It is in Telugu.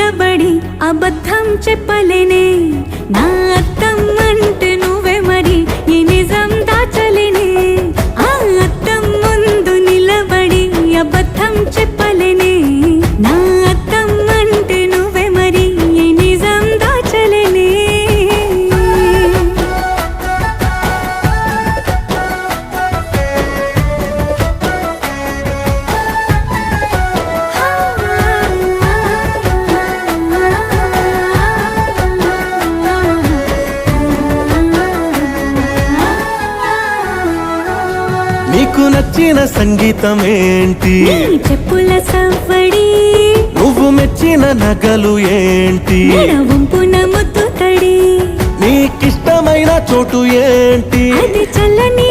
నిలబడి అబద్ధం చెప్పలేనే నా అద్దం అంటే నువ్వే మరి ఈ నిజం దాచలేనే ఆ అద్దం ముందు నిలబడి అబద్ధం చెప్పలేనే నా అద్దం అంటే నువ్వే మరి ఈ నిజం దాచలేనే నీకు నచ్చిన సంగీతం ఏంటి నీ చెప్పుల సవ్వడి నువ్వు మెచ్చిన నగలు ఏంటి వంపున ముద్దు తడి నీకిష్టమైన చోటు ఏంటి అది చల్లని